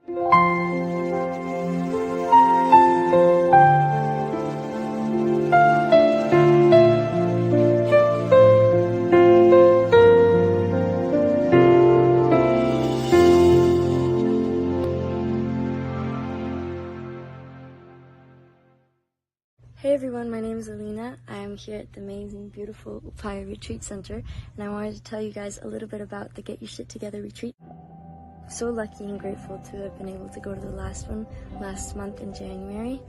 Hey everyone, my name is Alina. I am here at the amazing, beautiful Upaya Retreat Center, and I wanted to tell you guys a little bit about the Get Your Shit Together retreat. I'm so lucky and grateful to have been able to go to the last one last month in January.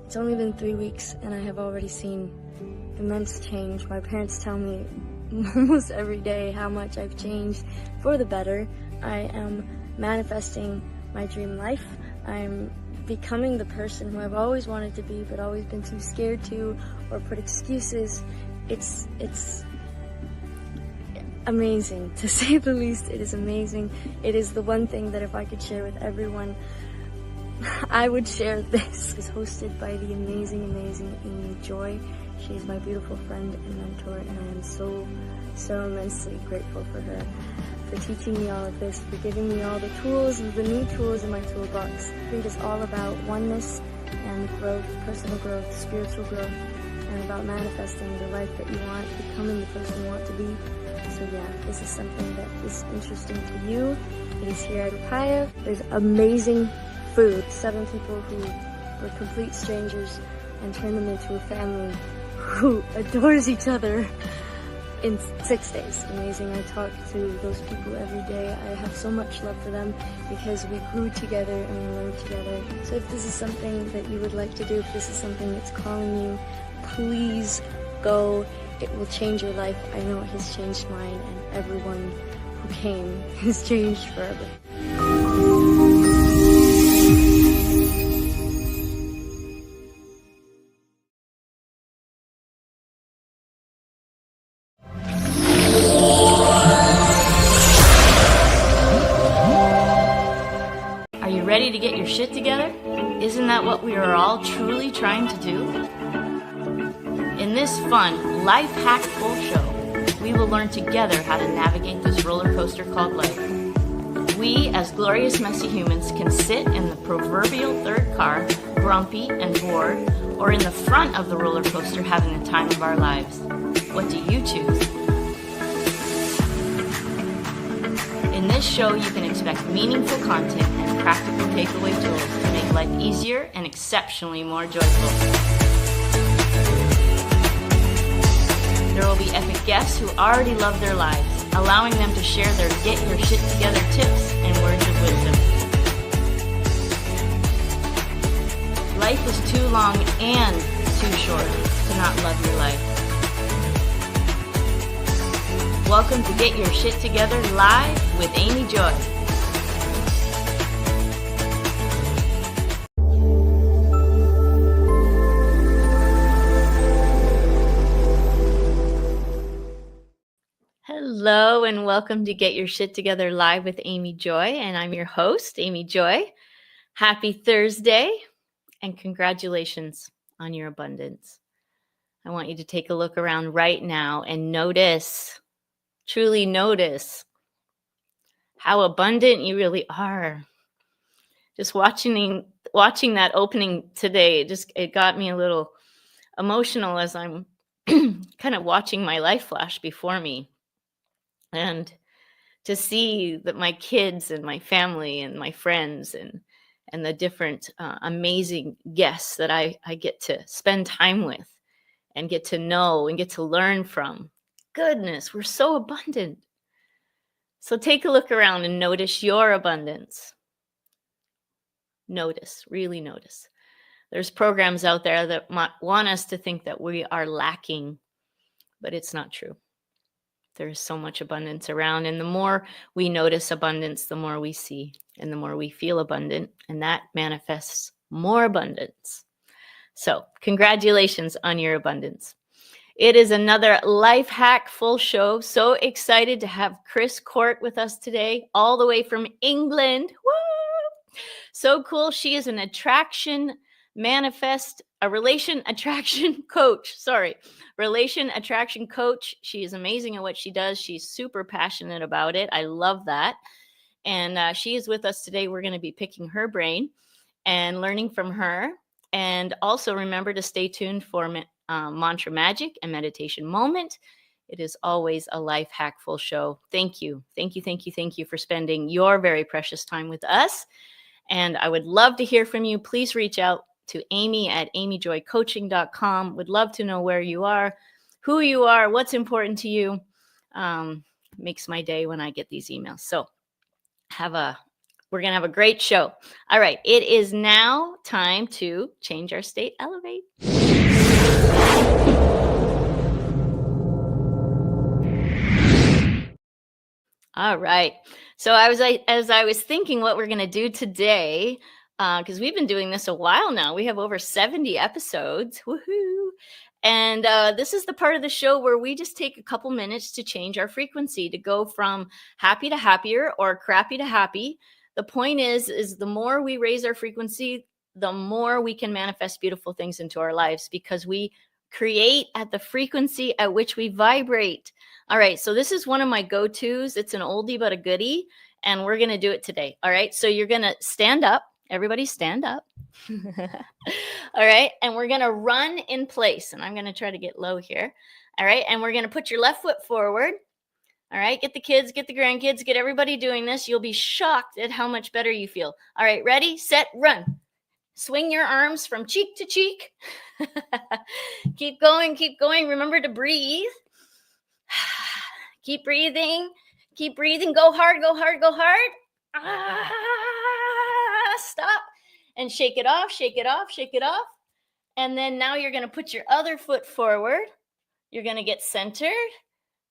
It's only been 3 weeks and I have already seen immense change. My parents tell me almost every day how much I've changed for the better. I am manifesting my dream life. I'm becoming the person who I've always wanted to be but always been too scared to or put excuses. It's amazing, to say the least. It is amazing. It is the one thing that if I could share with everyone, I would share this. It's hosted by the amazing Amy Joy. She is my beautiful friend and mentor, and I am so immensely grateful for her, for teaching me all of this, for giving me all the tools, the new tools in my toolbox. It is all about oneness and growth, personal growth, spiritual growth, and about manifesting the life that you want, becoming the person you want to be. So yeah, this is something that is interesting to you. It is here at Upaya. There's amazing food. 7 people who were complete strangers and turned them into a family who adores each other in 6 days. Amazing. I talk to those people every day. I have so much love for them because we grew together and we learned together. So if this is something that you would like to do, if this is something that's calling you, please go. It will change your life. I know it has changed mine, and everyone who came has changed forever. Are you ready to get your shit together? Isn't that what we are all truly trying to do? In this fun, life hack full show, we will learn together how to navigate this roller coaster called life. We, as glorious messy humans, can sit in the proverbial third car, grumpy and bored, or in the front of the roller coaster having the time of our lives. What do you choose? In this show, you can expect meaningful content and practical takeaway tools to make life easier and exceptionally more joyful. There will be epic guests who already love their lives, allowing them to share their get your shit together tips and words of wisdom. Life is too long and too short to not love your life. Welcome to Get Your Shit Together Live with Amy Joy. Hello and welcome to Get Your Shit Together Live with Amy Joy, and I'm your host, Amy Joy. Happy Thursday and congratulations on your abundance. I want you to take a look around right now and notice, truly notice how abundant you really are. Just watching that opening today, it got me a little emotional as I'm kind of watching my life flash before me. And to see that my kids and my family and my friends and the different amazing guests that I get to spend time with and get to know and get to learn from. Goodness, we're so abundant. So take a look around and notice your abundance. Notice, really notice. There's programs out there that want us to think that we are lacking, but it's not true. There's so much abundance around, and the more we notice abundance, the more we see, and the more we feel abundant, and that manifests more abundance. So, congratulations on your abundance. It is another life hack full show. So excited to have Kristina Court with us today, all the way from England. Woo! So cool. She is an relation attraction coach. She is amazing at what she does. She's super passionate about it. I love that. And she is with us today. We're going to be picking her brain and learning from her. And also remember to stay tuned for Mantra Magic and Meditation Moment. It is always a life hackful show. Thank you. Thank you, thank you, thank you for spending your very precious time with us. And I would love to hear from you. Please reach out to Amy at amyjoycoaching.com. Would love to know where you are, who you are, what's important to you. Makes my day when I get these emails. So we're going to have a great show. All right. It is now time to change our state, elevate. All right. So as I was thinking what we're going to do today, because we've been doing this a while now. We have over 70 episodes. Woohoo. And this is the part of the show where we just take a couple minutes to change our frequency, to go from happy to happier or crappy to happy. The point is the more we raise our frequency, the more we can manifest beautiful things into our lives, because we create at the frequency at which we vibrate. All right. So this is one of my go-tos. It's an oldie but a goodie, and we're going to do it today. All right. So you're going to stand up. Everybody stand up. All right. And we're going to run in place. And I'm going to try to get low here. All right. And we're going to put your left foot forward. All right. Get the kids, get the grandkids, get everybody doing this. You'll be shocked at how much better you feel. All right. Ready, set, run. Swing your arms from cheek to cheek. Keep going. Keep going. Remember to breathe. Keep breathing. Keep breathing. Go hard, go hard, go hard. Stop and shake it off, shake it off, shake it off. And then now you're going to put your other foot forward. You're going to get centered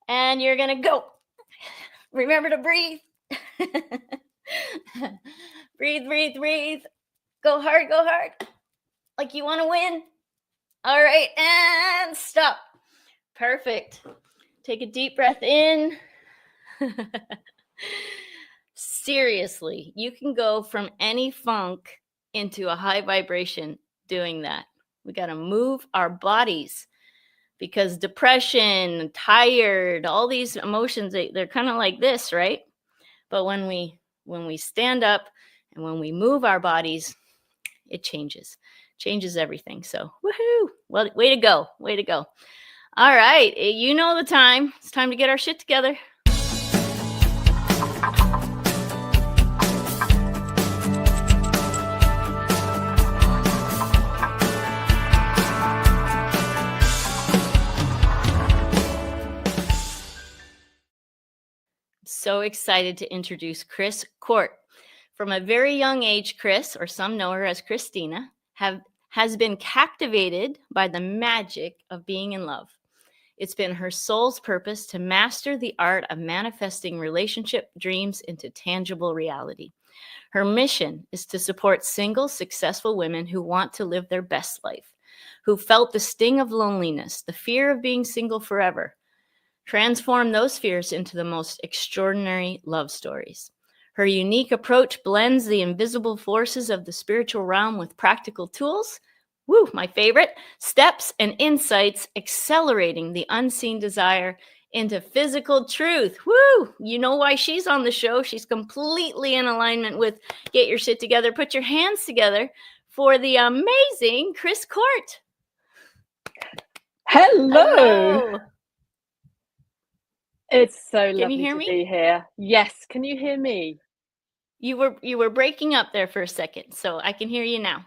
and you're going to go. Remember to breathe. Breathe, breathe, breathe. Go hard, like you want to win. All right, and stop. Perfect. Take a deep breath in. Seriously, you can go from any funk into a high vibration doing that. We got to move our bodies, because depression, tired, all these emotions, they're kind of like this, right? But when we stand up and when we move our bodies, it changes everything. So woohoo. Well, way to go. Way to go. All right. You know the time. It's time to get our shit together. So excited to introduce Kristina Court. From a very young age, Kris, or some know her as Kristina, has been captivated by the magic of being in love. It's been her soul's purpose to master the art of manifesting relationship dreams into tangible reality. Her mission is to support single, successful women who want to live their best life, who felt the sting of loneliness, the fear of being single forever. Transform those fears into the most extraordinary love stories. Her unique approach blends the invisible forces of the spiritual realm with practical tools, my favorite, steps and insights, accelerating the unseen desire into physical truth. You know why she's on the show. She's completely in alignment with Get Your Shit Together. Put your hands together for the amazing Kristina Court. Hello. It's so lovely to be here. Yes. Can you hear me? You were breaking up there for a second, so I can hear you now.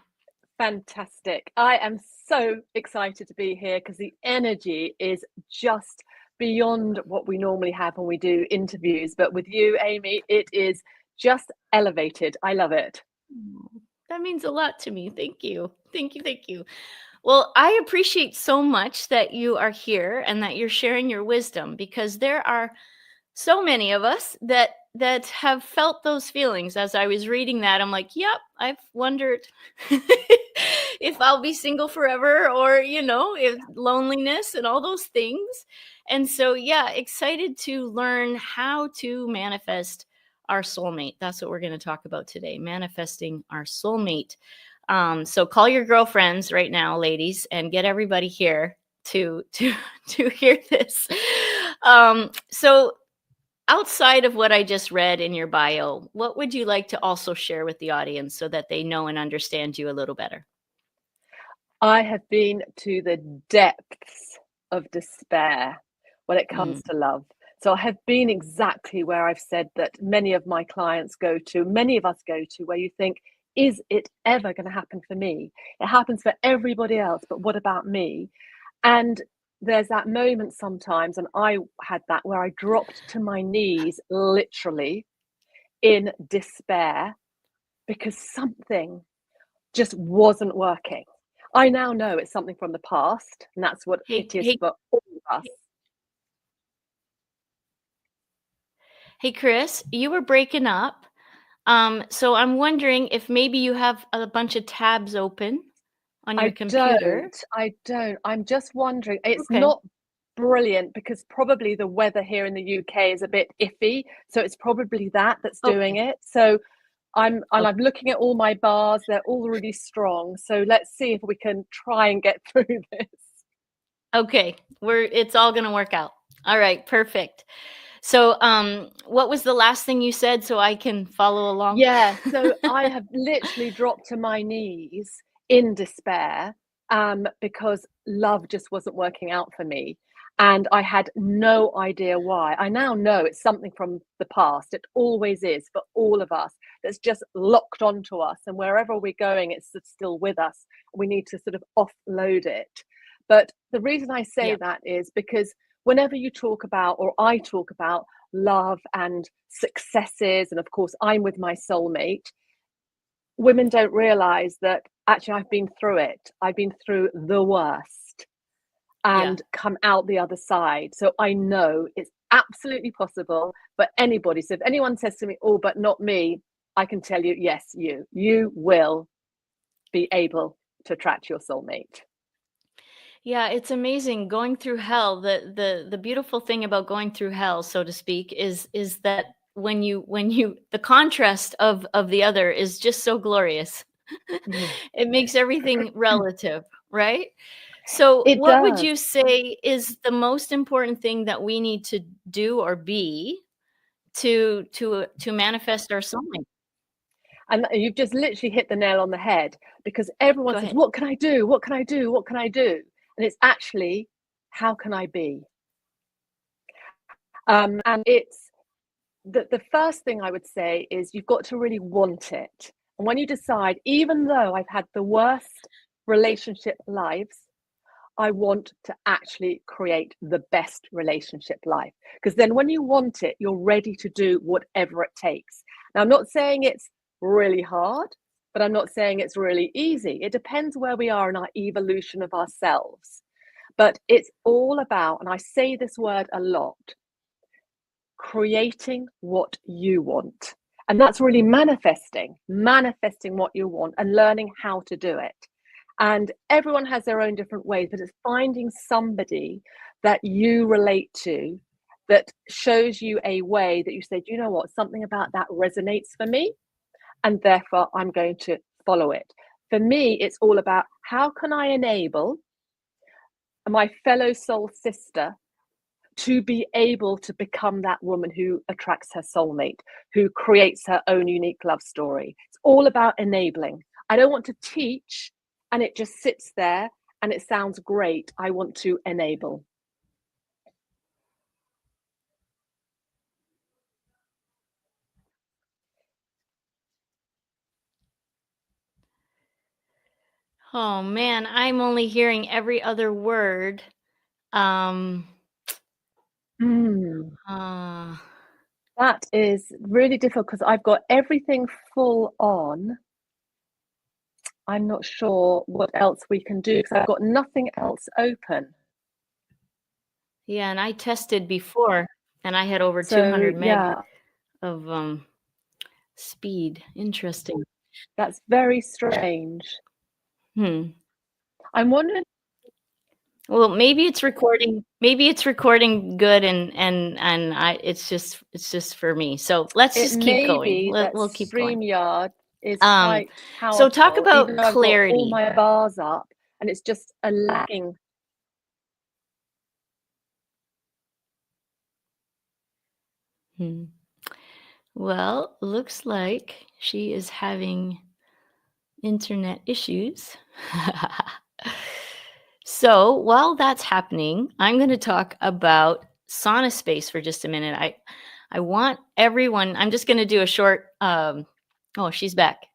Fantastic. I am so excited to be here because the energy is just beyond what we normally have when we do interviews. But with you, Amy, it is just elevated. I love it. That means a lot to me. Thank you. Thank you. Thank you. Well, I appreciate so much that you are here and that you're sharing your wisdom, because there are so many of us that have felt those feelings. As I was reading that, I'm like, yep, I've wondered if I'll be single forever, or, if loneliness and all those things. And so, excited to learn how to manifest our soulmate. That's what we're going to talk about today, manifesting our soulmate. So call your girlfriends right now, ladies, and get everybody here to hear this. So outside of what I just read in your bio, what would you like to also share with the audience so that they know and understand you a little better? I have been to the depths of despair when it comes to love. So I have been exactly where I've said that many of my clients go to, many of us go to, where you think, is it ever going to happen for me? It happens for everybody else, but what about me? And there's that moment sometimes, and I had that, where I dropped to my knees, literally, in despair, because something just wasn't working. I now know it's something from the past, and that's what it is for all of us. Hey, Kris, you were breaking up. So I'm wondering if maybe you have a bunch of tabs open on your computer. I don't. I'm just wondering. It's not brilliant because probably the weather here in the UK is a bit iffy. So it's probably that's doing it. So I'm looking at all my bars. They're all really strong. So let's see if we can try and get through this. Okay, it's all going to work out. All right, perfect. So what was the last thing you said so I can follow along? Yeah, so I have literally dropped to my knees in despair because love just wasn't working out for me. And I had no idea why. I now know it's something from the past. It always is for all of us. That's just locked onto us. And wherever we're going, it's still with us. We need to sort of offload it. But the reason I say that is because whenever you talk about, or I talk about, love and successes, and of course I'm with my soulmate, women don't realize that actually I've been through it. I've been through the worst and come out the other side. So I know it's absolutely possible for anybody. So if anyone says to me, oh, but not me, I can tell you, yes, you will be able to attract your soulmate. Yeah, it's amazing going through hell. The beautiful thing about going through hell, so to speak, is that when you the contrast of the other is just so glorious. It makes everything relative, right? So what would you say is the most important thing that we need to do or be to manifest our soulmate? And you've just literally hit the nail on the head, because everyone says, what can I do? What can I do? What can I do? And it's actually, how can I be? And it's the first thing I would say is you've got to really want it. And when you decide, even though I've had the worst relationship lives, I want to actually create the best relationship life. Because then when you want it, you're ready to do whatever it takes. Now, I'm not saying it's really hard, but I'm not saying it's really easy. It depends where we are in our evolution of ourselves. But it's all about, and I say this word a lot, creating what you want. And that's really manifesting what you want and learning how to do it. And everyone has their own different ways, but it's finding somebody that you relate to, that shows you a way that you say, do you know what, something about that resonates for me, and therefore I'm going to follow it. For me, it's all about, how can I enable my fellow soul sister to be able to become that woman who attracts her soulmate, who creates her own unique love story. It's all about enabling. I don't want to teach and it just sits there and it sounds great. I want to enable. Oh man, I'm only hearing every other word. That is really difficult because I've got everything full on. I'm not sure what else we can do because I've got nothing else open. Yeah, and I tested before and I had over 200 meg of speed. Interesting. That's very strange. I'm wondering. Well, maybe it's recording. Maybe it's recording good, and it's just for me. So let's just keep going. We'll keep going. StreamYard is quite powerful. So talk about even though clarity. I've got all my bars up, and it's just a lagging. Hmm. Well, looks like she is having internet issues. So while that's happening, I'm going to talk about sauna space for just a minute. I want everyone, I'm just going to do a short, oh, she's back.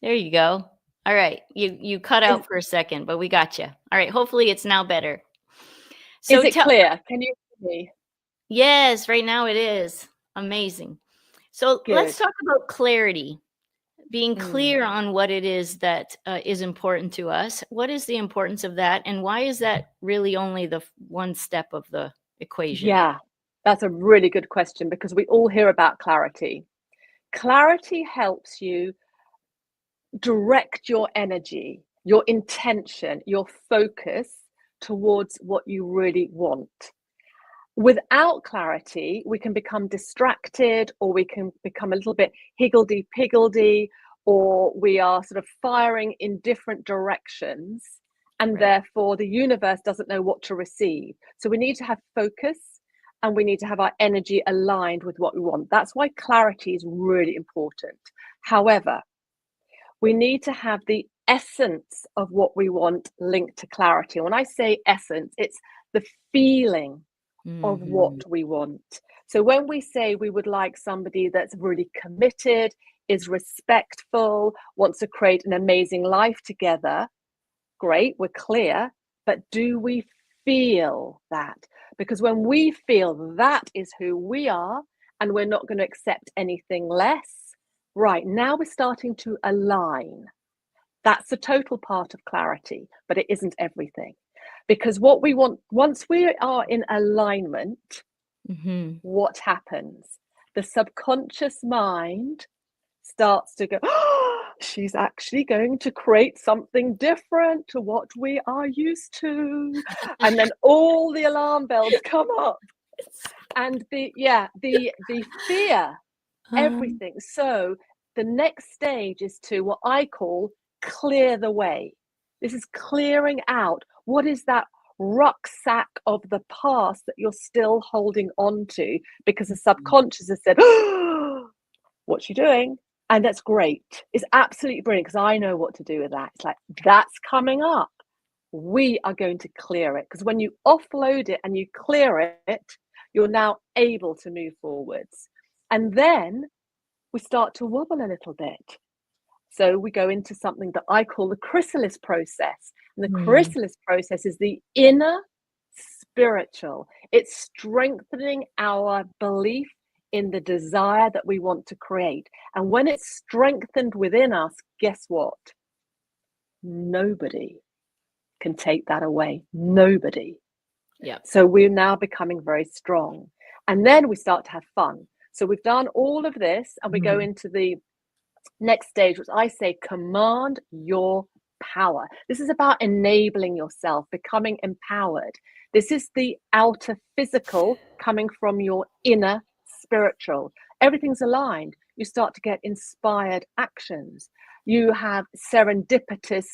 There you go. All right. You cut Is, out for a second, but we got you. All right. Hopefully it's now better. is So it clear? Can you hear me? yes, right now it is. Amazing. So let's Good. talk about clarity. Being Mm. clear on what it is that is important to us. What is the importance of that? And why is that really only the one step of the equation? Yeah, that's a really good question because we all hear about clarity. Clarity helps you direct your energy, your intention, your focus towards what you really want. Without clarity, we can become distracted, or we can become a little bit higgledy-piggledy, or we are sort of firing in different directions, and Right. therefore the universe doesn't know what to receive. So we need to have focus, and we need to have our energy aligned with what we want. That's why clarity is really important. However, we need to have the essence of what we want linked to clarity. When I say essence, it's the feeling of what Mhm. we want. So when we say we would like somebody that's really committed, is respectful, wants to create an amazing life together, great, we're clear. But do we feel that? Because when we feel that is who we are, and we're not going to accept anything less, right, now we're starting to align. That's a total part of clarity, but it isn't everything. Because what we want, once we are in alignment, Mhm. what happens? The subconscious mind starts to go, oh, she's actually going to create something different to what we are used to. And then all the alarm bells come up. And the fear, Um, everything. So the next stage is to what I call clear the way. This is clearing out what is that rucksack of the past that you're still holding on to because the subconscious has said, oh, what's she doing? And that's great. It's absolutely brilliant because I know what to do with that. It's like, that's coming up. We are going to clear it because when you offload it and you clear it, you're now able to move forwards. And then we start to wobble a little bit. So we go into something that I call the chrysalis process. And the mm, chrysalis process is the inner spiritual. It's strengthening our belief in the desire that we want to create. And when it's strengthened within us, guess what? Nobody can take that away. Nobody. yeah. So we're now becoming very strong. And then we start to have fun. So we've done all of this and we go Mhm. into the next stage, which I say command your power. This is about enabling yourself, becoming empowered. This is the outer physical coming from your inner spiritual. Everything's aligned. You start to get inspired actions. You have serendipitous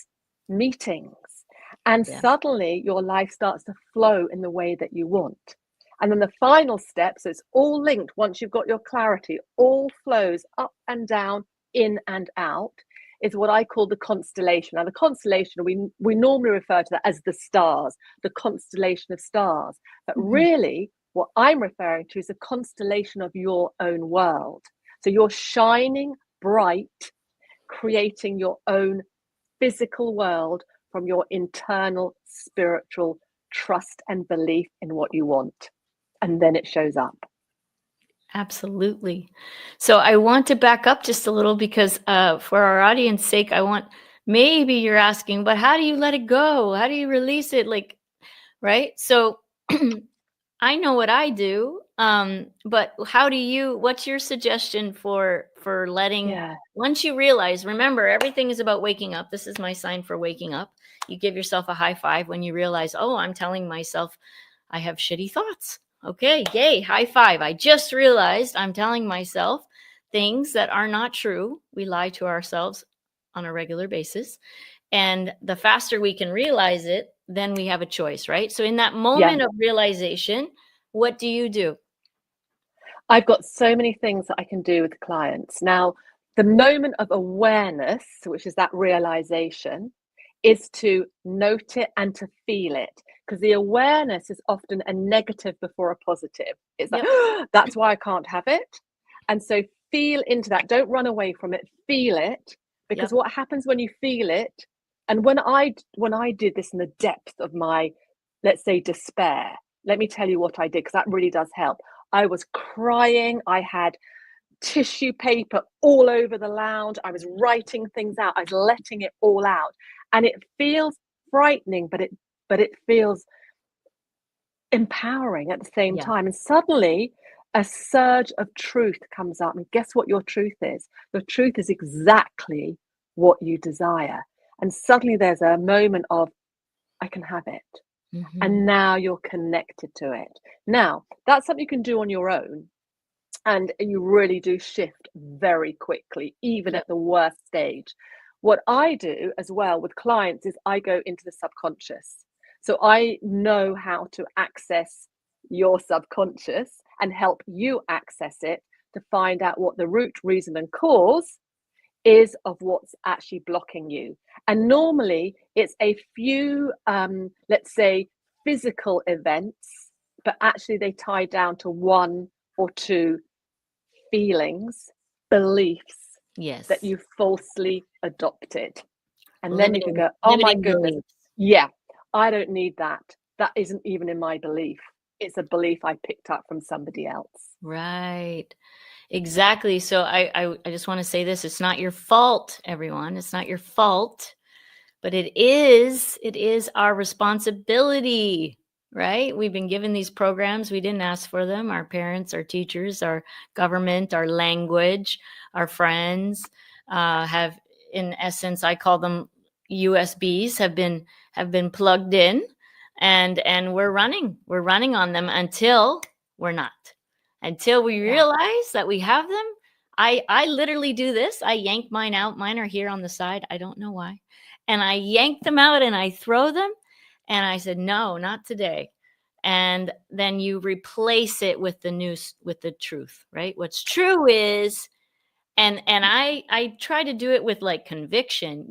meetings. And Yeah. suddenly your life starts to flow in the way that you want. And then the final step, so it's all linked once you've got your clarity, all flows up and down, in and out, is what I call the constellation. Now, the constellation, we normally refer to that as the stars, the constellation of stars. But Mhm. really, what I'm referring to is a constellation of your own world. So you're shining bright, creating your own physical world from your internal spiritual trust and belief in what you want. And then it shows up. Absolutely. So I want to back up just a little because for our audience sake, I want, maybe you're asking, but how do you let it go? How do you release it? Like, right? So I know what I do, but how do you? What's your suggestion for letting? Yeah. Once you realize, remember, everything is about waking up. This is my sign for waking up. You give yourself a high five when you realize, oh, I'm telling myself I have shitty thoughts. Okay, yay, high five. I just realized I'm telling myself things that are not true. We lie to ourselves on a regular basis. And the faster we can realize it, then we have a choice, right? So in that Yeah. moment of realization, what do you do? I've got so many things that I can do with clients. Now, the moment of awareness, which is that realization, is to note it and to feel it. Because the awareness is often a negative before a positive. It's like, that's why I can't have it. And so feel into that. Don't run away from it. Feel it. Because what happens when you feel it, and when I did this in the depth of my, let's say, despair, let me tell you what I did, because that really does help. I was crying. I had tissue paper all over the lounge. I was writing things out. I was letting it all out. And it feels frightening, but it feels empowering at the same time. And suddenly a surge of truth comes up. And guess what your truth is? Your truth is exactly what you desire. And suddenly there's a moment of, I can have it. And now you're connected to it. Now, that's something you can do on your own. And you really do shift very quickly, even at the worst stage. What I do as well with clients is I go into the subconscious. So I know how to access your subconscious and help you access it to find out what the root, reason, and cause is of what's actually blocking you. And normally it's a few, let's say, physical events, but actually they tie down to one or two feelings, beliefs that you falsely adopted. And then you can go, oh my goodness, I don't need that. That isn't even in my belief. It's a belief I picked up from somebody else. Right. Exactly. So I just want to say this. It's not your fault, everyone. It's not your fault, but it is our responsibility, right? We've been given these programs. We didn't ask for them. Our parents, our teachers, our government, our language, our friends have, in essence, I call them USBs, have been plugged in, and we're running on them until we're not. Until we realize that we have them. I literally do this. I yank mine out. Mine are here on the side. I don't know why. And I yank them out and I throw them. And I said, no, not today. And then you replace it with the truth, right? What's true is, and I try to do it with like conviction.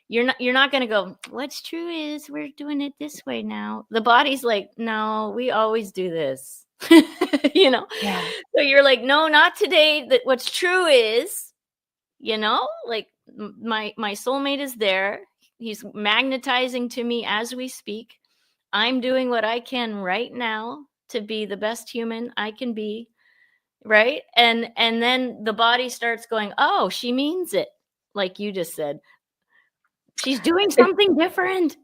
You're not going to go, what's true is we're doing it this way now. The body's like, no, we always do this. So you're like, no, not today. That what's true is, like my soulmate is there. He's magnetizing to me as we speak. I'm doing what I can right now to be the best human I can be. Right. And then the body starts going, oh, she means it. Like you just said, she's doing something different.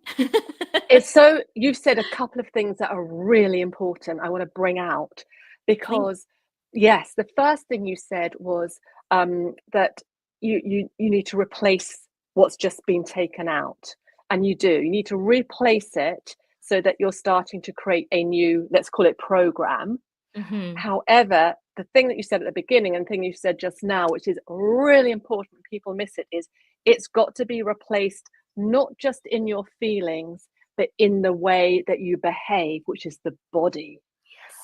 You've said a couple of things that are really important I want to bring out, because yes, the first thing you said was that you need to replace what's just been taken out. And you need to replace it so that you're starting to create a new, let's call it, program. However, the thing that you said at the beginning and the thing you said just now, which is really important, people miss it, is it's got to be replaced not just in your feelings, but in the way that you behave, which is the body.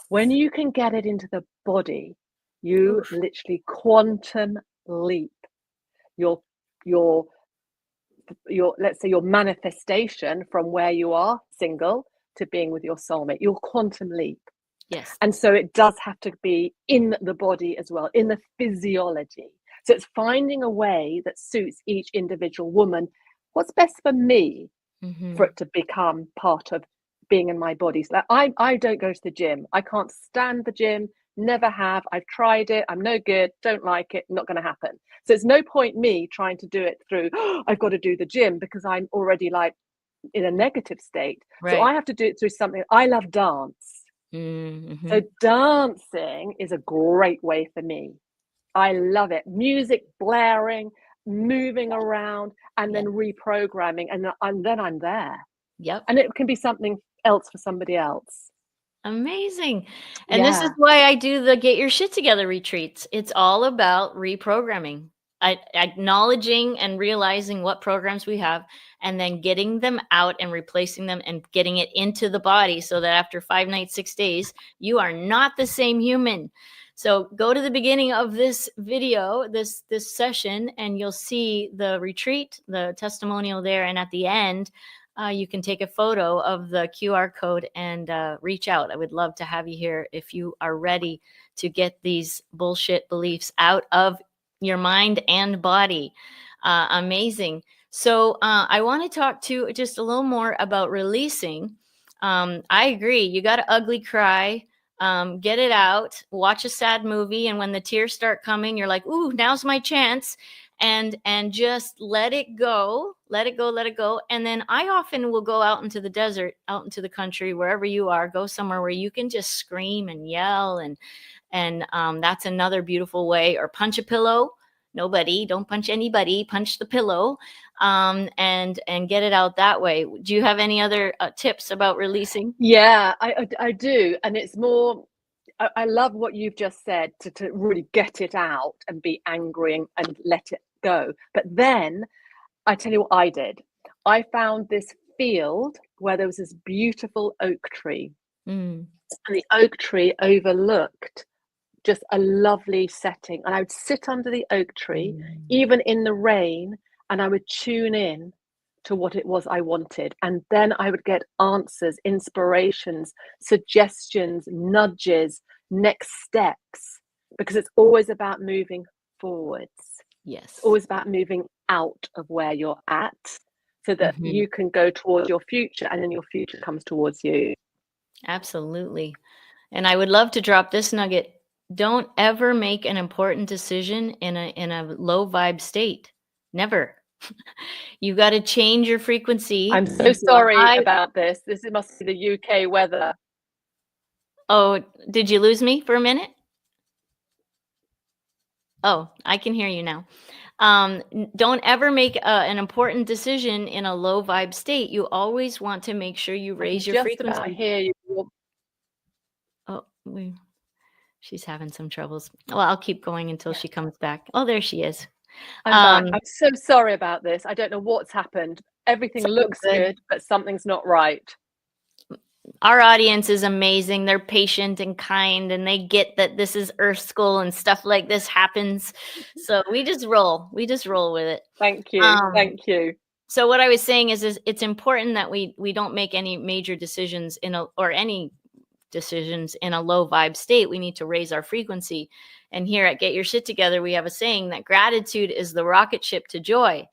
When you can get it into the body, you literally quantum leap your let's say your manifestation from where you are single to being with your soulmate. You'll quantum leap. Yes. And so it does have to be in the body as well, in the physiology. So it's finding a way that suits each individual woman. What's best for me for it to become part of being in my body? So I don't go to the gym. I can't stand the gym, never have. I've tried it. I'm no good, don't like it, not going to happen. So it's no point me trying to do it through, I've got to do the gym, because I'm already like in a negative state. Right. So I have to do it through something. I love dance. So dancing is a great way for me. I love it. Music blaring, moving around, and then reprogramming, and then I'm there. Yep. And it can be something else for somebody else. Amazing. And this is why I do the Get Your Shit Together retreats. It's all about reprogramming, acknowledging and realizing what programs we have, and then getting them out and replacing them and getting it into the body, so that after 5 nights, 6 days, you are not the same human. So go to the beginning of this video, this session, and you'll see the retreat, the testimonial there. And at the end, you can take a photo of the QR code and reach out. I would love to have you here if you are ready to get these bullshit beliefs out of your mind and body. Amazing. So I want to talk to just a little more about releasing. I agree. You got to ugly cry. Get it out, watch a sad movie, and when the tears start coming, you're like, ooh, now's my chance. And just let it go. And then I often will go out into the desert, out into the country, wherever you are, go somewhere where you can just scream and yell. And that's another beautiful way. Or punch a pillow. Don't punch anybody, punch the pillow, and get it out that way. Do you have any other tips about releasing? Yeah, I do. And it's more, I love what you've just said, to really get it out and be angry and let it go. But then I tell you what I did. I found this field where there was this beautiful oak tree. And the oak tree overlooked just a lovely setting. And I would sit under the oak tree, even in the rain, and I would tune in to what it was I wanted. And then I would get answers, inspirations, suggestions, nudges, next steps, because it's always about moving forwards. Yes. It's always about moving out of where you're at so that you can go towards your future, and then your future comes towards you. Absolutely. And I would love to drop this nugget. Don't ever make an important decision in a low vibe state. Never. You got to change your frequency. I'm so sorry about this. This must be the UK weather. Oh, did you lose me for a minute? Oh, I can hear you now. Don't ever make an important decision in a low vibe state. You always want to make sure you raise your frequency. Just about hear you. Oh, she's having some troubles. Well, I'll keep going until she comes back. Oh, there she is. I'm back. I'm so sorry about this. I don't know what's happened. Everything looks good, but something's not right. Our audience is amazing. They're patient and kind, and they get that this is Earth School and stuff like this happens. So we just roll. We just roll with it. Thank you. Thank you. So what I was saying is it's important that we don't make any major decisions any decisions in a low vibe state. We need to raise our frequency. And here at Get Your Shit Together, we have a saying that gratitude is the rocket ship to joy.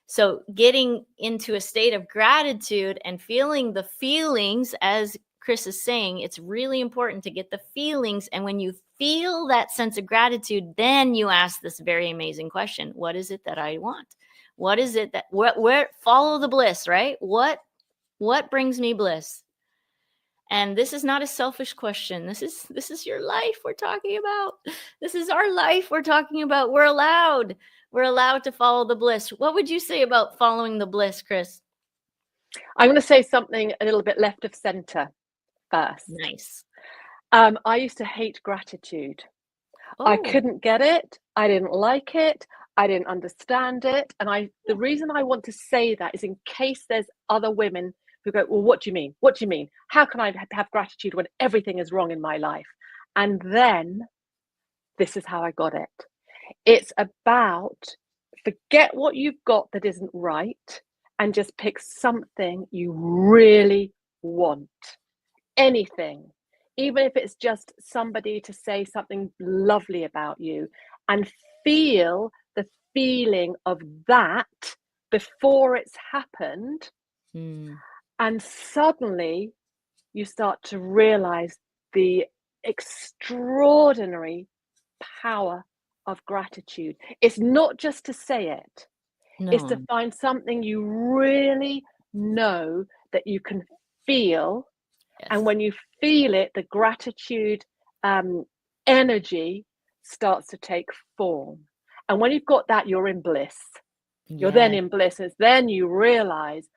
So getting into a state of gratitude and feeling the feelings, as Kris is saying, it's really important to get the feelings. And when you feel that sense of gratitude, then you ask this very amazing question. What is it that I want? What is it that, where follow the bliss, right? What brings me bliss? And this is not a selfish question. This is your life we're talking about. This is our life we're talking about. We're allowed to follow the bliss. What would you say about following the bliss, Kris? I'm going to say something a little bit left of center first. Nice. I used to hate gratitude. Oh. I couldn't get it. I didn't like it. I didn't understand it. And the reason I want to say that is in case there's other women who go, well, what do you mean? What do you mean? How can I have gratitude when everything is wrong in my life? And then this is how I got it. It's about forget what you've got that isn't right and just pick something you really want. Anything, even if it's just somebody to say something lovely about you, and feel the feeling of that before it's happened. And suddenly you start to realize the extraordinary power of gratitude. It's not just to say it. No. It's to find something you really know that you can feel. Yes. And when you feel it, the gratitude energy starts to take form. And when you've got that, you're in bliss. You're then in bliss. And then you realize,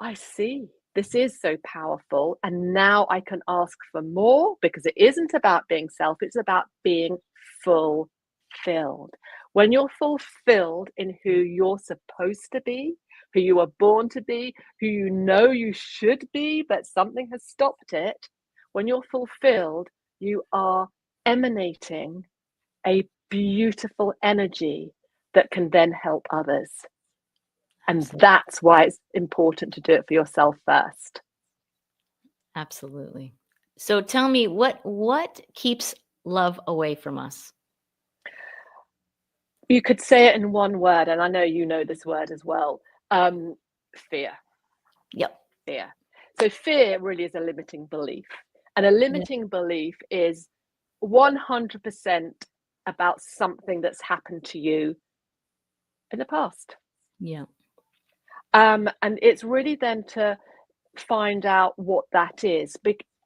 I see, this is so powerful. And now I can ask for more, because it isn't about being selfish, it's about being fulfilled. When you're fulfilled in who you're supposed to be, who you were born to be, who you know you should be, but something has stopped it. When you're fulfilled, you are emanating a beautiful energy that can then help others. And that's why it's important to do it for yourself first. Absolutely. So tell me, what keeps love away from us? You could say it in one word, and I know you know this word as well. Fear. Yep. Fear. So fear really is a limiting belief. And a limiting belief is 100% about something that's happened to you in the past. Yeah. And it's really then to find out what that is.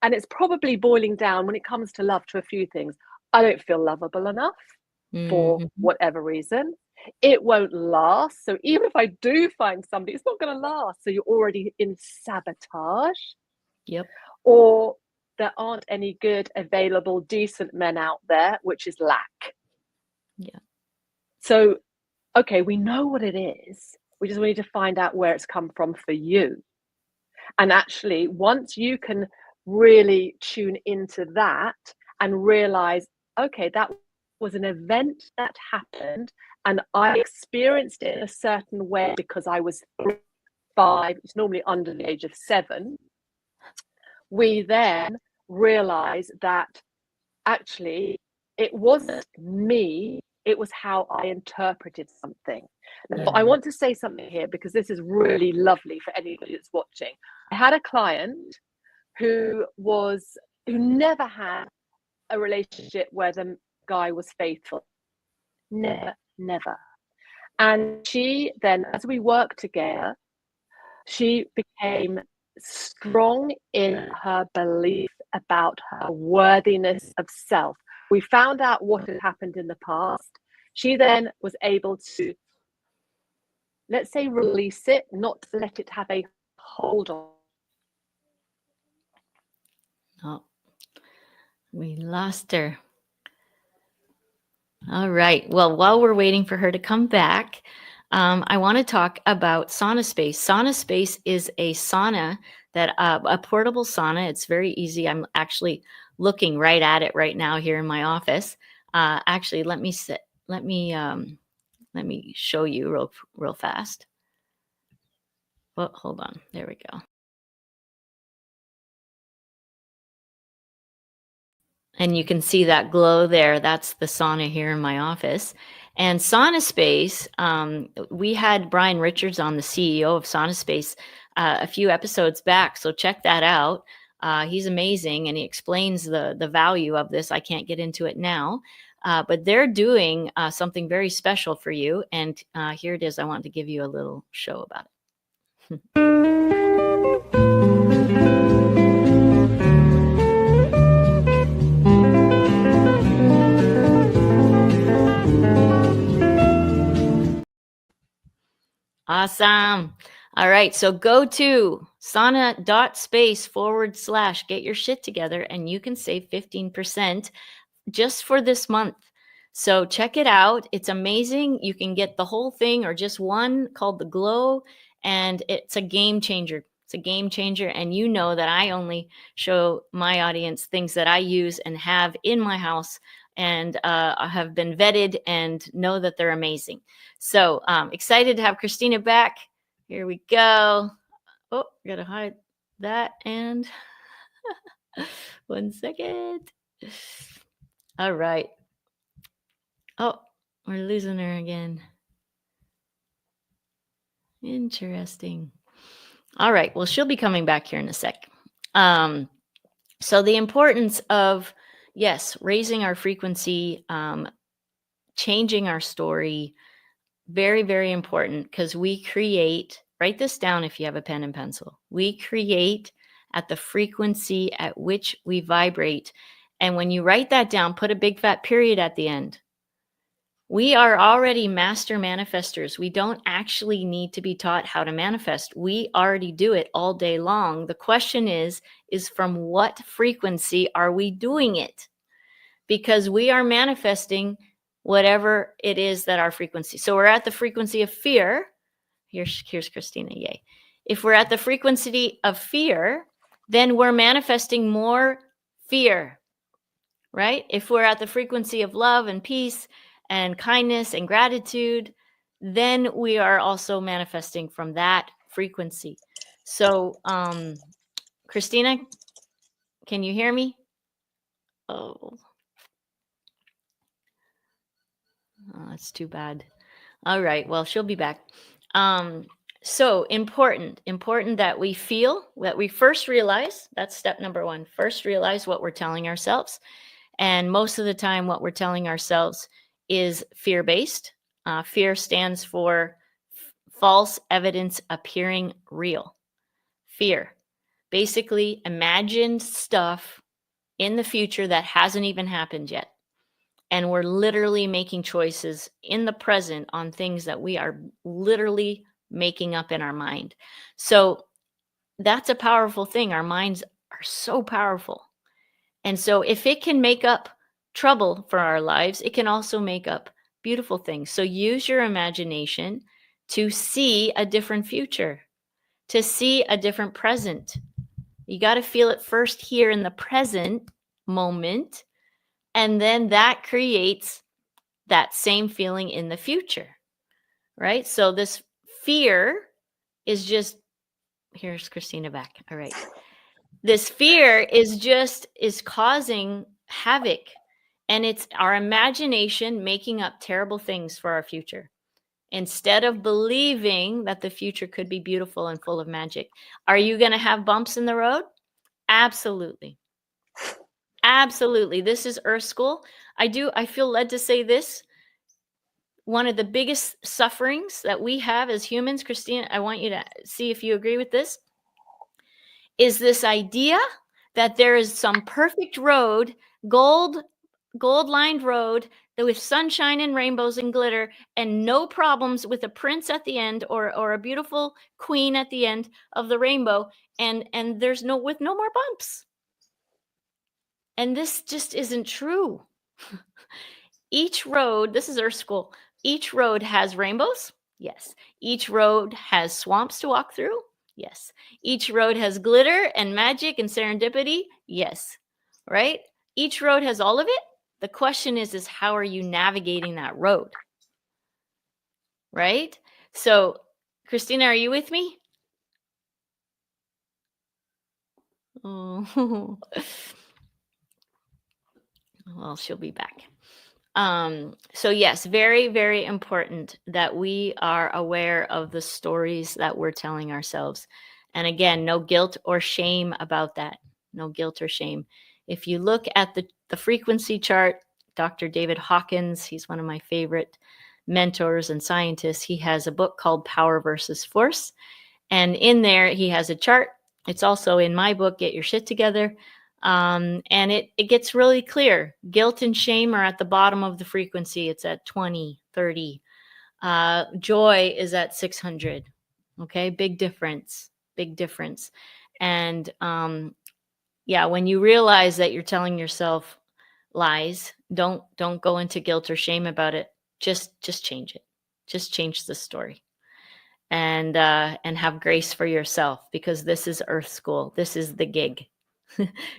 And it's probably boiling down when it comes to love to a few things. I don't feel lovable enough for whatever reason. It won't last. So even if I do find somebody, it's not going to last. So you're already in sabotage. Yep. Or there aren't any good, available, decent men out there, which is lack. Yeah. So, okay, we know what it is. We just need to find out where it's come from for you. And actually, once you can really tune into that and realize, okay, that was an event that happened and I experienced it in a certain way because I was 5, it's normally under the age of 7. We then realize that actually it wasn't me, it was how I interpreted something. Now, I want to say something here because this is really lovely for anybody that's watching. I had a client who never had a relationship where the guy was faithful. Never. And she then, as we worked together, she became strong in her belief about her worthiness of self. We found out what had happened in the past. She then was able to, let's say, release it, not let it have a hold on. Oh, we lost her. All right. Well, while we're waiting for her to come back, I want to talk about Sauna Space. Sauna Space is a sauna that a portable sauna. It's very easy. I'm actually looking right at it right now here in my office. Actually, let me show you real fast. Well, hold on. There we go. And you can see that glow there. That's the sauna here in my office. And Sauna Space, we had Brian Richards on, the CEO of Sauna Space, a few episodes back. So check that out. He's amazing, and he explains the value of this. I can't get into it now, but they're doing something very special for you. And here it is. I wanted to give you a little show about it. Awesome. All right. So go to sauna.space/ get your shit together, and you can save 15% just for this month. So check it out. It's amazing. You can get the whole thing or just one called the Glow, and it's a game changer. It's a game changer. And you know that I only show my audience things that I use and have in my house and have been vetted and know that they're amazing. So excited to have Kristina back. Here we go. Oh, gotta hide that. And 1 second. All right. Oh, we're losing her again. Interesting. All right. Well, she'll be coming back here in a sec. So the importance of, yes, raising our frequency, changing our story, very, very important, because we create, write this down if you have a pen and pencil. We create at the frequency at which we vibrate. And when you write that down, put a big fat period at the end. We are already master manifestors. We don't actually need to be taught how to manifest. We already do it all day long. The question is from what frequency are we doing it? Because we are manifesting whatever it is that our frequency. So we're at the frequency of fear. Here's Kristina, yay. If we're at the frequency of fear, then we're manifesting more fear. right? If we're at the frequency of love and peace and kindness and gratitude, then we are also manifesting from that frequency. So, Kristina, can you hear me? Oh, that's too bad. All right. Well, she'll be back. So important that we feel, that we first realize, that's step number one, first realize what we're telling ourselves. And most of the time, what we're telling ourselves is fear-based. Fear stands for false evidence appearing real. Fear. Basically, imagined stuff in the future that hasn't even happened yet. And we're literally making choices in the present on things that we are literally making up in our mind. So that's a powerful thing. Our minds are so powerful. And so if it can make up trouble for our lives, it can also make up beautiful things. So use your imagination to see a different future, to see a different present. You got to feel it first here in the present moment. And then that creates that same feeling in the future, right? So this fear is just, here's Kristina back. All right. This fear is causing havoc, and it's our imagination making up terrible things for our future instead of believing that the future could be beautiful and full of magic. Are you going to have bumps in the road? Absolutely. Absolutely. This is Earth School. I feel led to say this. One of the biggest sufferings that we have as humans, Kristina, I want you to see if you agree with this, is this idea that there is some perfect road, gold lined road with sunshine and rainbows and glitter and no problems, with a prince at the end or a beautiful queen at the end of the rainbow, and there's no more bumps. And this just isn't true. Each road, this is Earth School, each road has rainbows. Yes. Each road has swamps to walk through. Yes. Each road has glitter and magic and serendipity. Yes. Right? Each road has all of it. The question is how are you navigating that road? Right? So, Kristina, are you with me? Oh. Well, she'll be back. So yes, very, very important that we are aware of the stories that we're telling ourselves. And again, no guilt or shame about that. No guilt or shame. If you look at the frequency chart, Dr. David Hawkins, he's one of my favorite mentors and scientists. He has a book called Power versus Force. And in there, he has a chart. It's also in my book, Get Your Shit Together. And it gets really clear. Guilt and shame are at the bottom of the frequency. It's at 20, 30. Joy is at 600. Okay, big difference. And yeah, when you realize that you're telling yourself lies, don't go into guilt or shame about it. Just change it. Just change the story. And have grace for yourself, because this is Earth School. This is the gig.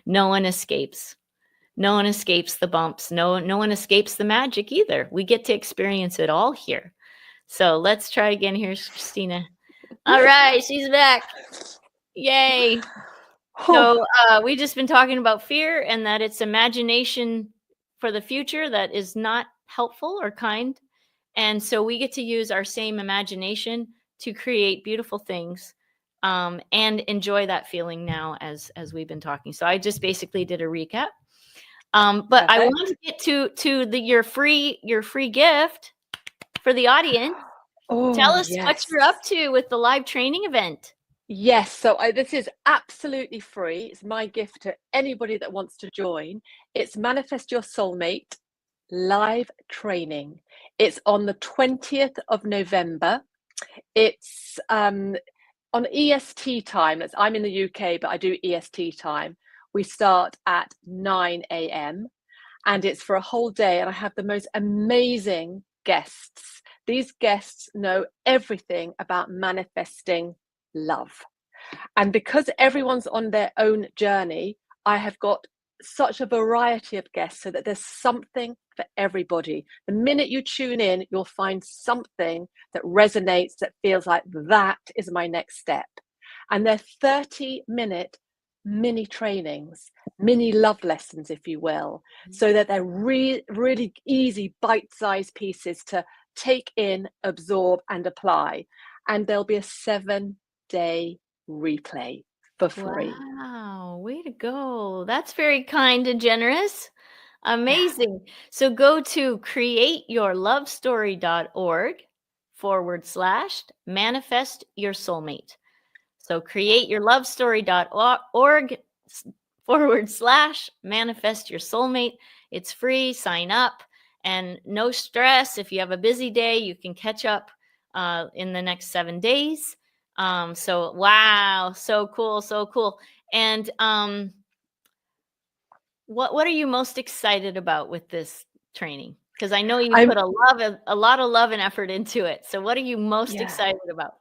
No one escapes. No one escapes the bumps. No one escapes the magic either. We get to experience it all here. So let's try again. Here's Kristina. All right, she's back. Yay. So we've just been talking about fear and that it's imagination for the future that is not helpful or kind. And so we get to use our same imagination to create beautiful things. And enjoy that feeling now as we've been talking. So I just basically did a recap. But perfect. I want to get to your free gift for the audience. Tell us what you're up to with the live training event. Yes, so this is absolutely free. It's my gift to anybody that wants to join. It's Manifest Your Soulmate live training. It's on the 20th of November. It's on EST time. I'm in the UK, but I do EST time. We start at 9 a.m. and it's for a whole day. And I have the most amazing guests. These guests know everything about manifesting love. And because everyone's on their own journey, I have got such a variety of guests so that there's something for everybody. The minute you tune in, you'll find something that resonates, that feels like that is my next step. And they're 30-minute mini trainings, mini love lessons, if you will, so that they're really easy bite-sized pieces to take in, absorb, and apply. And there'll be a 7-day replay for free. Wow, way to go. That's very kind and generous. Amazing. Yeah. So go to createyourlovestory.org/manifest your soulmate. So createyourlovestory.org/manifest your soulmate. It's free, sign up, and no stress. If you have a busy day, you can catch up in the next 7 days. So wow, so cool, so cool. And what are you most excited about with this training? Because I know you put a lot of love and effort into it. So what are you most excited about?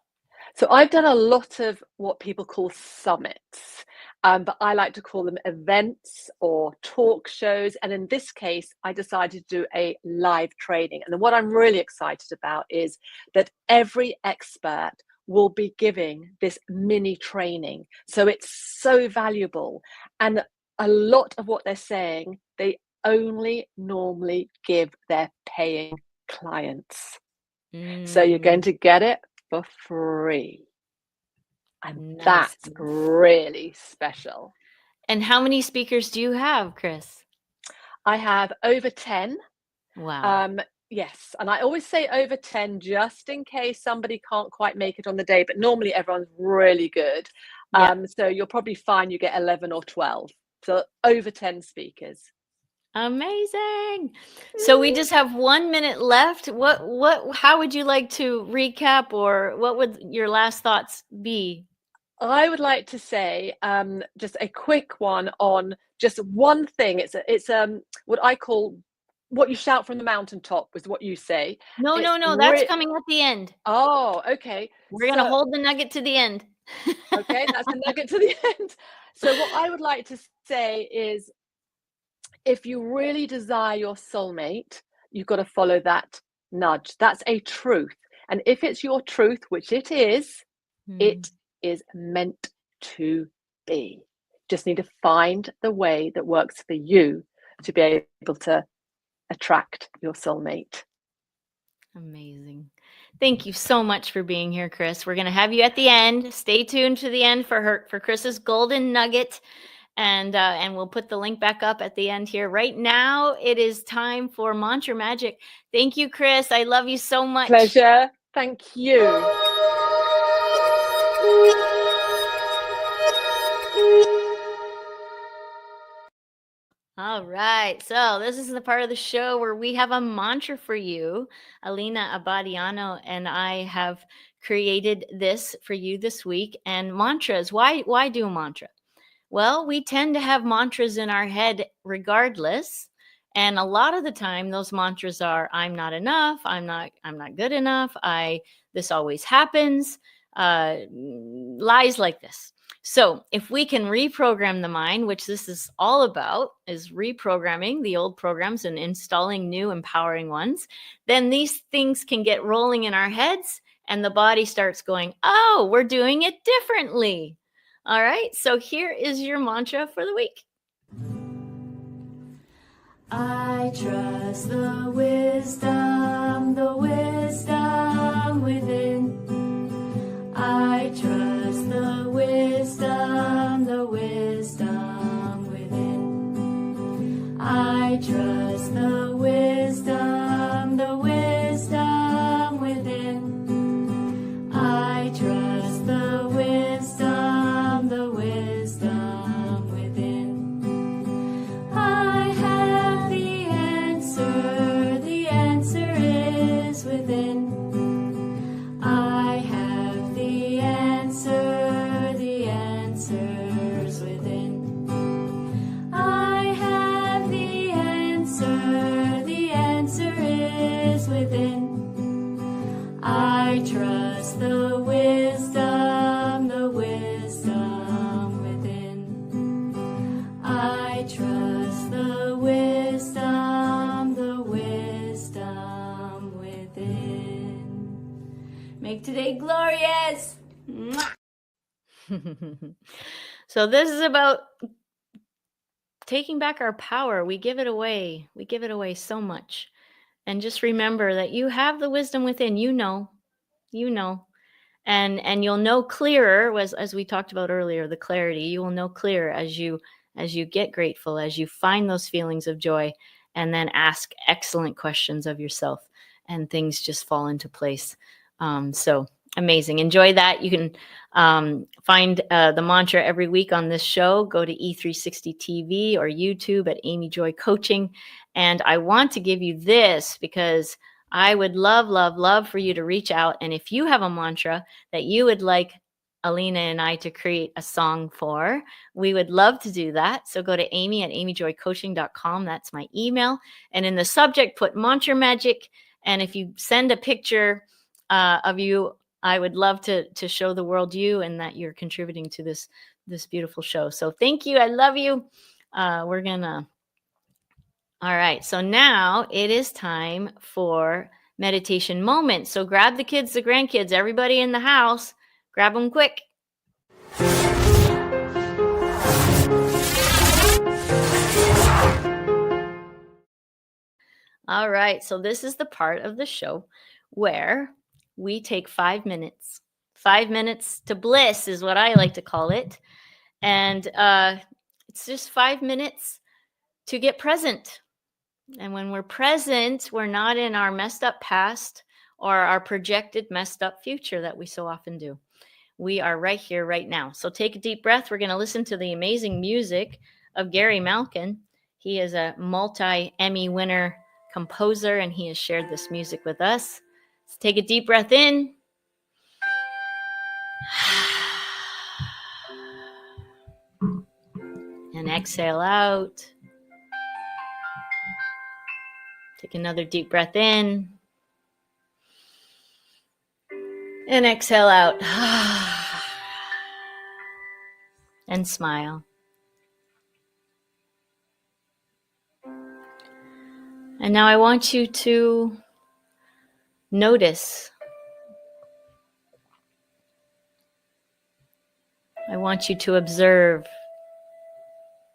So I've done a lot of what people call summits, but I like to call them events or talk shows. And in this case, I decided to do a live training. And what I'm really excited about is that every expert will be giving this mini training. So it's so valuable. And a lot of what they're saying, they only normally give their paying clients. So you're going to get it for free. And that's really special. And how many speakers do you have, Kris? I have over 10. Wow. Yes. And I always say over 10 just in case somebody can't quite make it on the day, but normally everyone's really good. So you'll probably find you get 11 or 12. So over 10 speakers. Amazing. So we just have 1 minute left. How would you like to recap, or what would your last thoughts be? I would like to say just a quick one on just one thing. It's what I call what you shout from the mountaintop was what you say. No, that's coming at the end. Oh, okay. We're going to hold the nugget to the end. Okay, that's the nugget to the end. So what I would like to say is, if you really desire your soulmate, you've got to follow that nudge. That's a truth. And if it's your truth, which it is meant to be. Just need to find the way that works for you to be able to attract your soulmate. Amazing. Thank you so much for being here, Kris. We're going to have you at the end. Stay tuned to the end for Kris's golden nugget. And we'll put the link back up at the end here. Right now, it is time for Mantra Magic. Thank you, Kris. I love you so much. Pleasure. Thank you. All right. So this is the part of the show where we have a mantra for you. Alina Abadiano and I have created this for you this week. And mantras, why do a mantra? Well, we tend to have mantras in our head regardless. And a lot of the time, those mantras are, I'm not enough. I'm not good enough. This always happens. Lies like this. So if we can reprogram the mind, which this is all about, is reprogramming the old programs and installing new empowering ones, then these things can get rolling in our heads and the body starts going, oh, we're doing it differently. All right, so here is your mantra for the week. I trust the wisdom within. I trust the wisdom within. I trust the wisdom within. I trust the wisdom within. I have the answer is within. I have the answers within. I have the answer is within. I trust the wisdom within. I trust today, glorious. Mwah. So this is about taking back our power. We give it away. We give it away so much. And just remember that you have the wisdom within. You know. And you'll know clearer, as we talked about earlier, the clarity. You will know clearer as you get grateful, as you find those feelings of joy, and then ask excellent questions of yourself, and things just fall into place. So amazing. Enjoy that. You can find the mantra every week on this show. Go to E360 TV or YouTube at Amy Joy Coaching. And I want to give you this because I would love for you to reach out. And if you have a mantra that you would like Alina and I to create a song for, we would love to do that. So go to Amy at amyjoycoaching.com. That's my email. And in the subject, put mantra magic. And if you send a picture of you, I would love to show the world you and that you're contributing to this beautiful show. So thank you. I love you. All right. So now it is time for meditation moment. So grab the kids, the grandkids, everybody in the house, grab them quick. All right. So this is the part of the show where we take 5 minutes. 5 minutes to bliss is what I like to call it. And it's just 5 minutes to get present. And when we're present, we're not in our messed up past or our projected messed up future that we so often do. We are right here, right now. So take a deep breath. We're going to listen to the amazing music of Gary Malkin. He is a multi-Emmy winner composer, and he has shared this music with us. Let's take a deep breath in. And exhale out. Take another deep breath in. And exhale out. And smile. And now I want you to notice. I want you to observe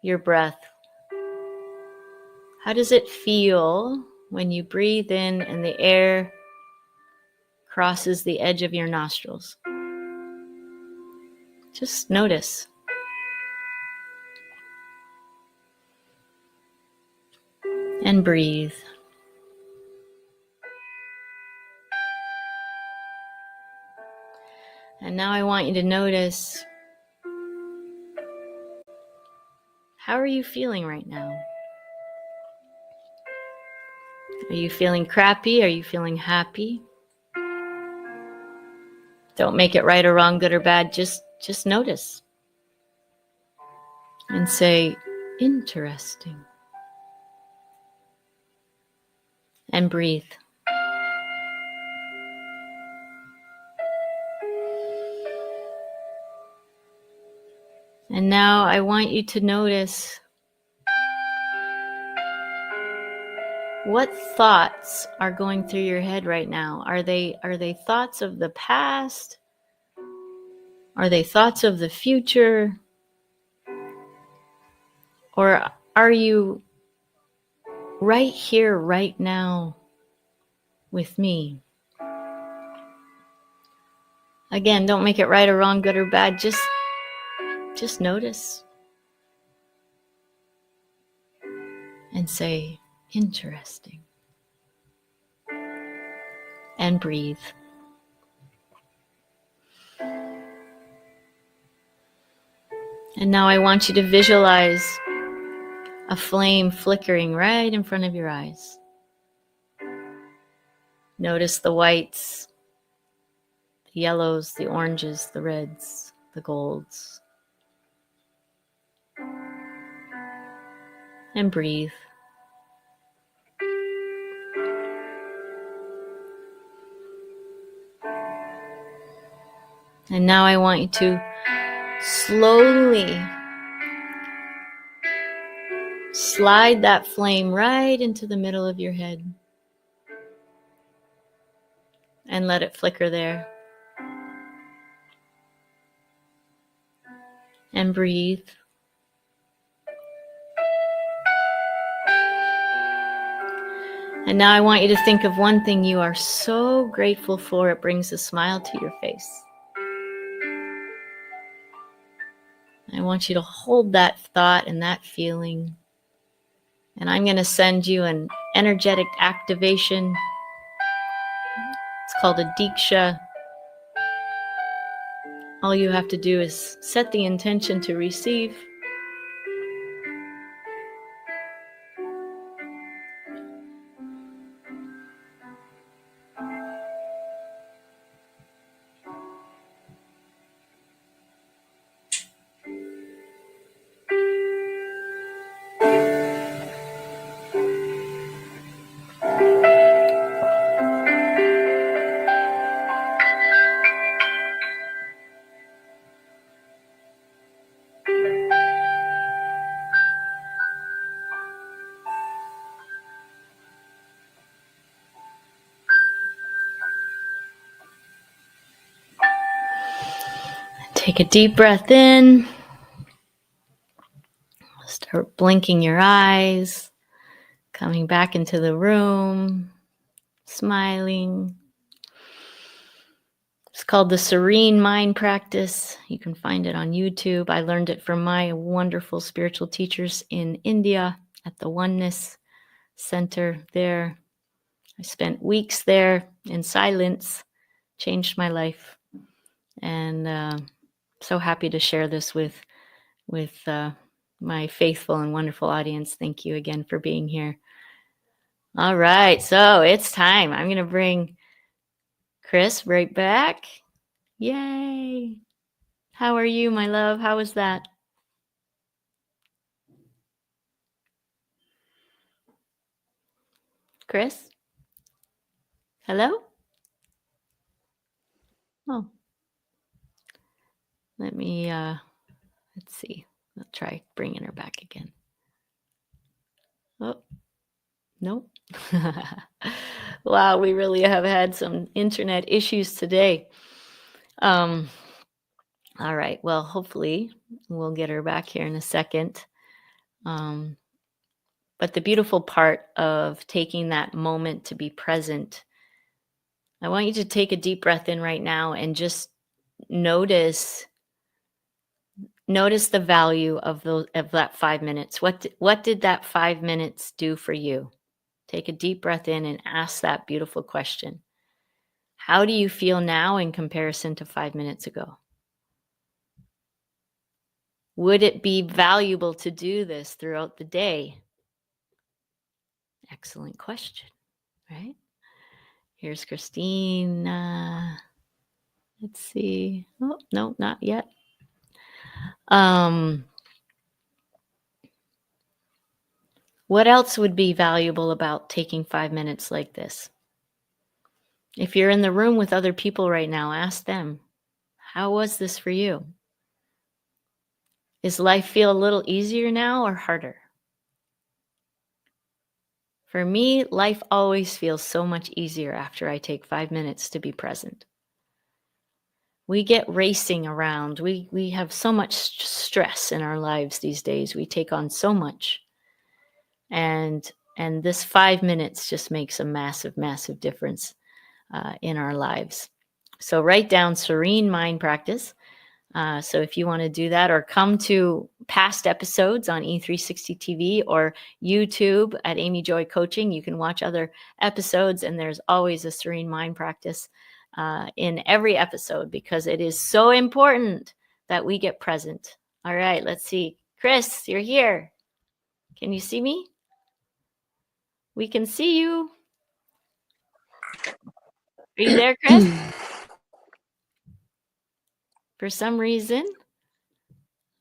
your breath. How does it feel when you breathe in and the air crosses the edge of your nostrils? Just notice. And breathe. And now I want you to notice, how are you feeling right now? Are you feeling crappy? Are you feeling happy? Don't make it right or wrong, good or bad. Just notice. And say, interesting. And breathe. And now I want you to notice what thoughts are going through your head right now. Are they thoughts of the past? Are they thoughts of the future? Or are you right here, right now with me? Again, don't make it right or wrong, good or bad. Just notice. And say, interesting. And breathe. And now I want you to visualize a flame flickering right in front of your eyes. Notice the whites, the yellows, the oranges, the reds, the golds. And breathe. And now I want you to slowly slide that flame right into the middle of your head and let it flicker there. and breathe. And now I want you to think of one thing you are so grateful for. It brings a smile to your face. I want you to hold that thought and that feeling. And I'm going to send you an energetic activation. It's called a Diksha. All you have to do is set the intention to receive. Take a deep breath in. Start blinking your eyes, coming back into the room, smiling. It's called the Serene Mind Practice. You can find it on YouTube. I learned it from my wonderful spiritual teachers in India at the Oneness Center there. I spent weeks there in silence, changed my life, and so happy to share this with my faithful and wonderful audience. Thank you again for being here. All right, so it's time. I'm going to bring Kris right back. Yay. How are you, my love? How was that? Kris? Hello? Oh. Let me, let's see. I'll try bringing her back again. Oh, nope. Wow, we really have had some internet issues today. All right, well, hopefully we'll get her back here in a second. But the beautiful part of taking that moment to be present, I want you to take a deep breath in right now and just notice the value of that 5 minutes. What did that 5 minutes do for you? Take a deep breath in and ask that beautiful question. How do you feel now in comparison to 5 minutes ago? Would it be valuable to do this throughout the day? Excellent question, right? Here's Kristina. Let's see. Oh, no, not yet. What else would be valuable about taking 5 minutes like this? If you're in the room with other people right now, ask them, how was this for you? Does life feel a little easier now or harder? For me, life always feels so much easier after I take 5 minutes to be present. We get racing around. We have so much stress in our lives these days. We take on so much. And this 5 minutes just makes a massive, massive difference in our lives. So write down Serene Mind Practice. So if you want to do that, or come to past episodes on E360 TV or YouTube at Amy Joy Coaching, you can watch other episodes, and there's always a Serene Mind Practice in every episode, because it is so important that we get present. All right, let's see. Kris, you're here. Can you see me? We can see you. Are you there, Kris? For some reason,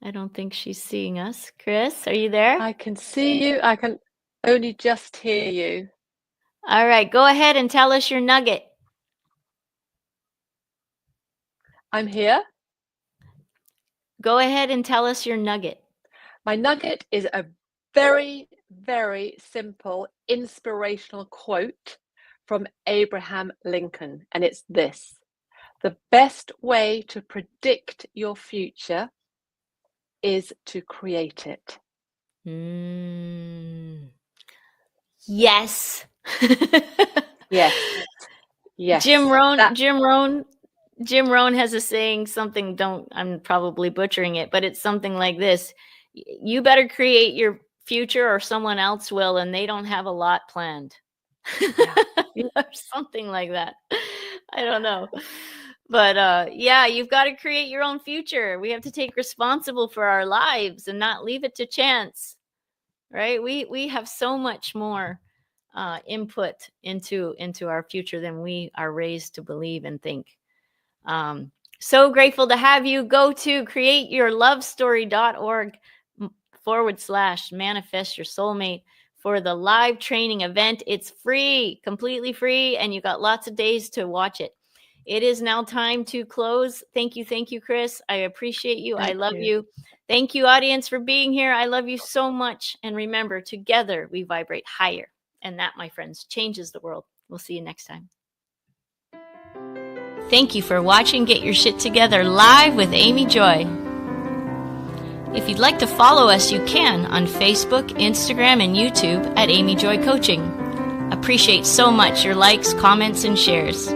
I don't think she's seeing us. Kris, are you there? I can see you. I can only just hear you. All right, go ahead and tell us your nugget. I'm here. Go ahead and tell us your nugget. My nugget is a very, very simple, inspirational quote from Abraham Lincoln, and it's this: the best way to predict your future is to create it. Yes. Yes. Yes. Jim Rohn has a saying, I'm probably butchering it, but it's something like this. You better create your future or someone else will, and they don't have a lot planned. Yeah. Or something like that. I don't know. But yeah, you've got to create your own future. We have to take responsible for our lives and not leave it to chance. Right? We have so much more input into our future than we are raised to believe and think. So grateful to have you. Go to createyourlovestory.org/manifest your soulmate for the live training event. It's free, completely free, and you got lots of days to watch it. It is now time to close. Thank you, Kris. I appreciate you. I love you. Thank you, audience, for being here. I love you so much. And remember, together we vibrate higher. And that, my friends, changes the world. We'll see you next time. Thank you for watching Get Your Shit Together live with Amy Joy. If you'd like to follow us, you can on Facebook, Instagram, and YouTube at Amy Joy Coaching. Appreciate so much your likes, comments, and shares.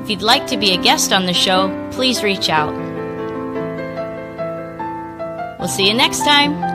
If you'd like to be a guest on the show, please reach out. We'll see you next time.